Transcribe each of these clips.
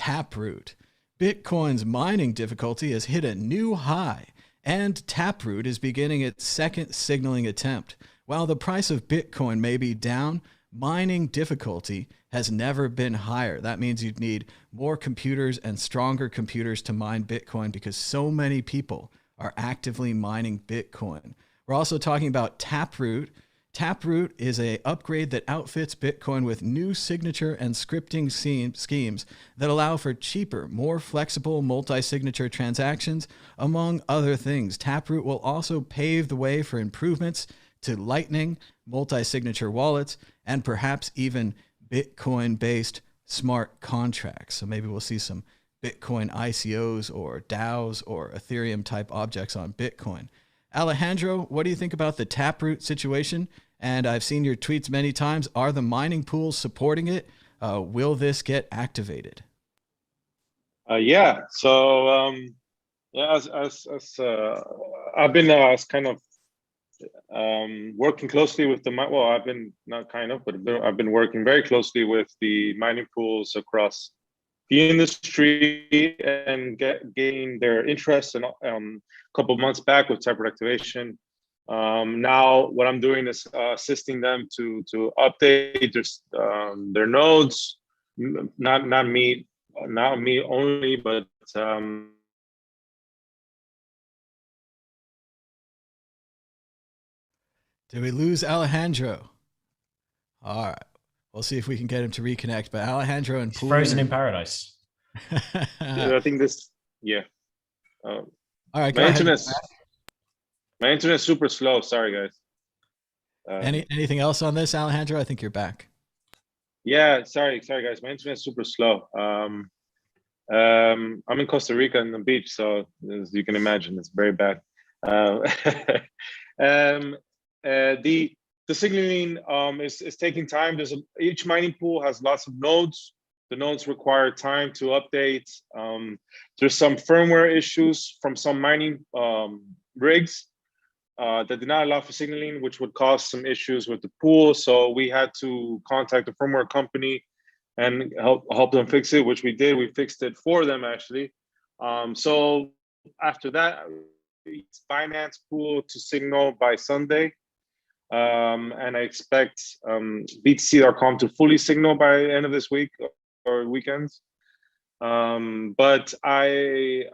Taproot. Bitcoin's mining difficulty has hit a new high, and Taproot is beginning its second signaling attempt. While the price of Bitcoin may be down, mining difficulty has never been higher. That means you'd need more computers and stronger computers to mine Bitcoin because so many people are actively mining Bitcoin. We're also talking about Taproot. Taproot is an upgrade that outfits Bitcoin with new signature and scripting schemes that allow for cheaper, more flexible multi-signature transactions, among other things. Taproot will also pave the way for improvements to Lightning, multi-signature wallets, and perhaps even Bitcoin-based smart contracts. So maybe we'll see some Bitcoin ICOs or DAOs or Ethereum-type objects on Bitcoin. Alejandro, what do you think about the Taproot situation? And I've seen your tweets many times. Are the mining pools supporting it? Will this get activated? Yeah. So yeah, I've been kind of working closely with I've been not kind of, but I've been working very closely with the mining pools across the industry and gain their interest. And a couple of months back with Taproot activation. Now what I'm doing is assisting them to update their nodes. Not me only, but Did we lose Alejandro? All right. We'll see if we can get him to reconnect. But Alejandro and Poolin, frozen in paradise. Yeah, I think this. Yeah. All right. My internet's super slow. Sorry, guys. Anything else on this, Alejandro? I think you're back. Yeah. Sorry, guys. My internet's super slow. I'm in Costa Rica on the beach, so as you can imagine, it's very bad. The signaling is taking time. Each mining pool has lots of nodes. The nodes require time to update. There's some firmware issues from some mining rigs that did not allow for signaling, which would cause some issues with the pool. So we had to contact the firmware company and help them fix it, which we did. We fixed it for them, actually. So after that, it's Binance pool to signal by Sunday. And I expect BTC.com to fully signal by the end of this week or weekends. But the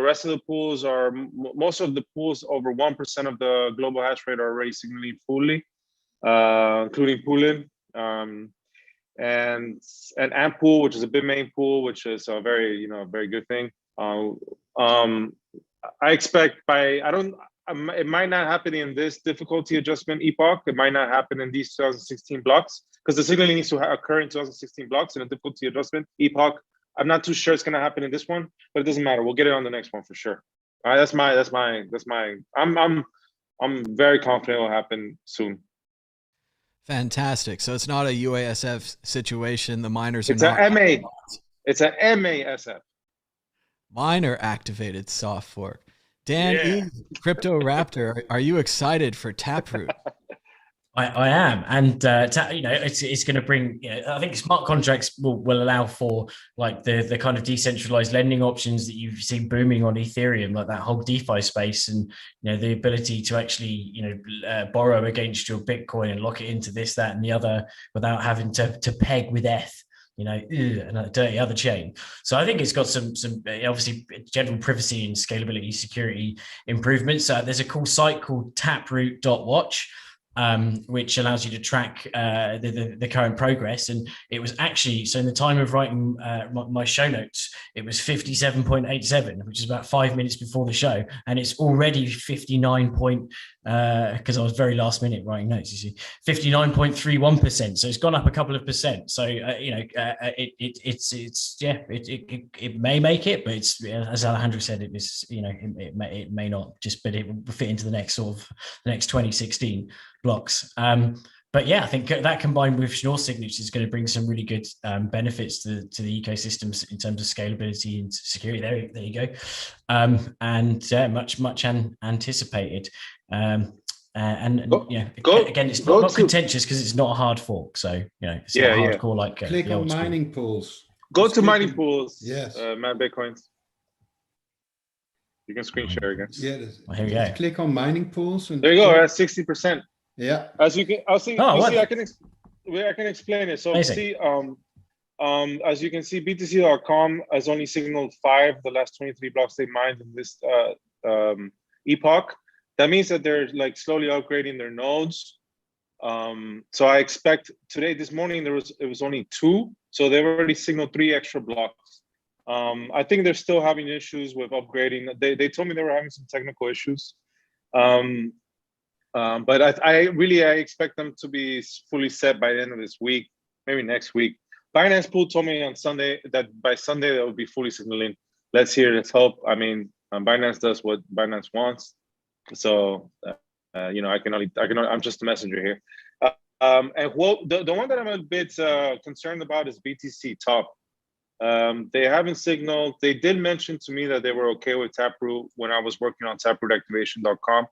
rest of the pools most of the pools over 1% of the global hash rate are already signaling fully, including Poolin. And Ampool, which is a Bitmain pool, which is a very good thing. I expect it might not happen in this difficulty adjustment epoch. It might not happen in these 2016 blocks because the signaling needs to occur in 2016 blocks in a difficulty adjustment epoch. I'm not too sure it's going to happen in this one, but it doesn't matter. We'll get it on the next one for sure. All right, I'm very confident it will happen soon. Fantastic. So it's not a UASF situation. The miners are It's a MASF. Miner activated soft fork. Dan E, Crypto Raptor, are you excited for Taproot? I am, and it's going to bring. I think smart contracts will allow for like the kind of decentralized lending options that you've seen booming on Ethereum, like that whole DeFi space, and the ability to actually borrow against your Bitcoin and lock it into this, that, and the other without having to peg with ETH. And a dirty other chain. So I think it's got some obviously general privacy and scalability security improvements. There's a cool site called taproot.watch, which allows you to track the current progress. And it was actually, so in the time of writing my show notes, it was 57.87, which is about 5 minutes before the show. And it's already 59 because I was very last minute writing notes, you see, 59.31%. So it's gone up a couple of percent. So, it may make it, but it's, as Alejandro said, it was, it may not, but it will fit into the next 2016 blocks. But yeah, I think that combined with Schnorr signatures is going to bring some really good benefits to the ecosystems in terms of scalability and security. There you go. Much anticipated. Again, it's not contentious because it's not a hard fork. So it's not hardcore like click on mining pools. Go Just to click mining on- pools. Yes. Matt Bitcoins. You can screen share again. Yeah, Well, here we just go. click on mining pools and There you go. click- That's 60%. Yeah. As you can, I'll see. Oh, you what? see, I can explain it. So Amazing. see, as you can see, BTC.com has only signaled 5 the last 23 blocks they mined in this epoch. That means that they're like slowly upgrading their nodes. So I expect this morning it was only 2, so they've already signaled 3 extra blocks. I think they're still having issues with upgrading. They told me they were having some technical issues. But I expect them to be fully set by the end of this week, maybe next week. Binance Pool told me on Sunday that by Sunday they will be fully signaling. Let's hear, let's hope. I mean, Binance does what Binance wants, so I'm just a messenger here. And the one that I'm a bit concerned about is BTC Top. They haven't signaled. They did mention to me that they were okay with Taproot when I was working on taprootactivation.com.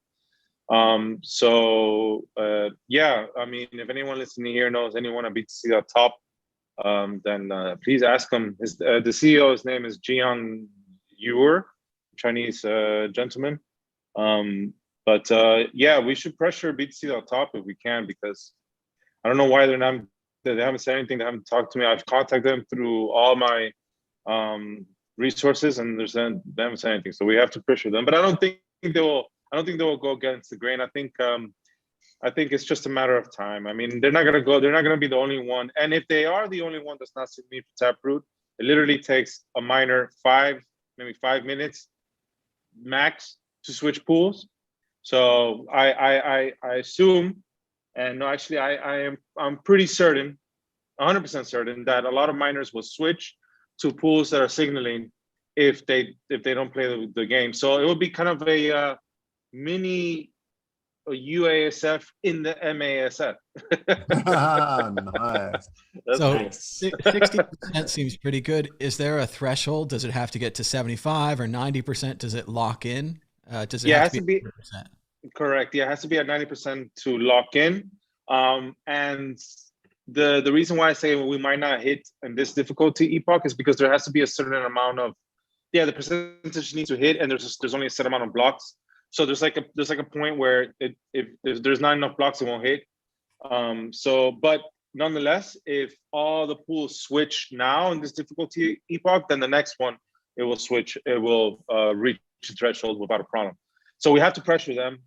Yeah, I mean, if anyone listening here knows anyone at BTC Top, then please ask him. The CEO's name is Jian Yuer, Chinese gentleman. Yeah, we should pressure BTC Top if we can, because I don't know why they haven't said anything. They haven't talked to me. I've contacted them through all my resources, and they haven't said anything. So we have to pressure them. But I don't think they will go against the grain. I think it's just a matter of time. I mean, they're not gonna be the only one. And if they are the only one that's not signaling for Taproot, it literally takes a miner 5 minutes max to switch pools. So I assume, and no, actually I'm pretty certain, 100% certain that a lot of miners will switch to pools that are signaling if they don't play the game. So it will be kind of a mini UASF in the MASF. Nice. That's So cool. 60% seems pretty good. Is there a threshold? Does it have to get to 75 or 90%? Does it lock in? Does it have to be 100%? Correct. Yeah, it has to be at 90% to lock in. And the reason why I say we might not hit in this difficulty epoch is because there has to be a certain amount of, the percentage needs to hit, and there's only a set amount of blocks. So there's like a point where if there's not enough blocks, it won't hit. But nonetheless, if all the pools switch now in this difficulty epoch, then the next one it will switch. It will reach the threshold without a problem. So we have to pressure them.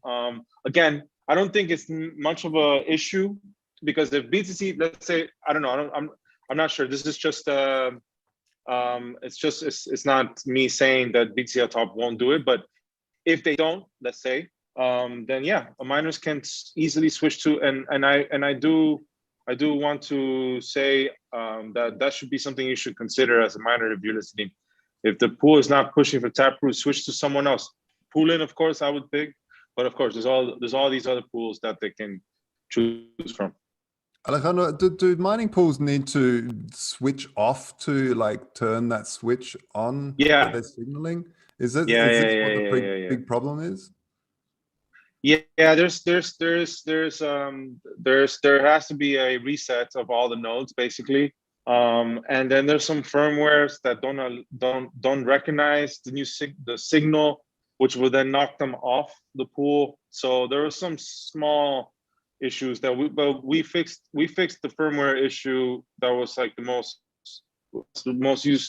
Again, I don't think it's much of a issue, because if BTC, let's say, I don't know, I'm not sure. This is just it's not me saying that BTC Top won't do it, but if they don't, let's say, then yeah, miners can easily switch to, and I do want to say that should be something you should consider as a miner if you're listening. If the pool is not pushing for Taproot, switch to someone else. Poolin, of course, I would pick, but of course, there's all these other pools that they can choose from. Alejandro, do mining pools need to switch off to like turn that switch on? Yeah. That they're signaling? Is this what the big problem is? Yeah, there has to be a reset of all the nodes basically, and then there's some firmwares that don't recognize the signal, which will then knock them off the pool. So there are some small issues that we fixed the firmware issue that was like the most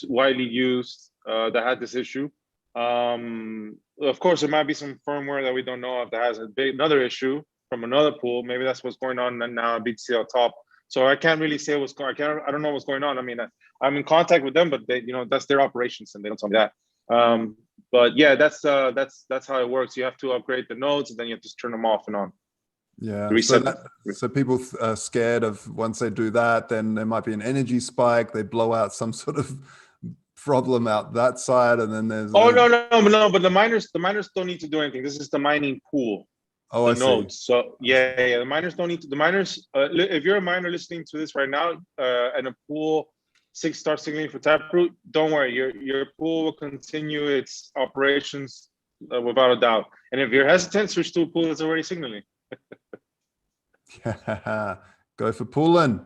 widely used that had this issue. Of course, there might be some firmware that we don't know of that has another issue from another pool. Maybe that's what's going on now at BTC Top. So I can't really say what's going on. I don't know what's going on. I mean, I'm in contact with them, but they, that's their operations and they don't tell me that. But yeah, that's how it works. You have to upgrade the nodes and then you have to turn them off and on. Yeah. So people are scared of, once they do that, then there might be an energy spike. They blow out some sort of problem out that side, and then there's no, but the miners don't need to do anything. This is the mining pool. Oh, I see. Nodes. So yeah, the miners don't need to. The miners, if you're a miner listening to this right now, and a pool 6-star signaling for Taproot, don't worry, your pool will continue its operations without a doubt. And if you're hesitant, switch to a pool that's already signaling. Go for pooling.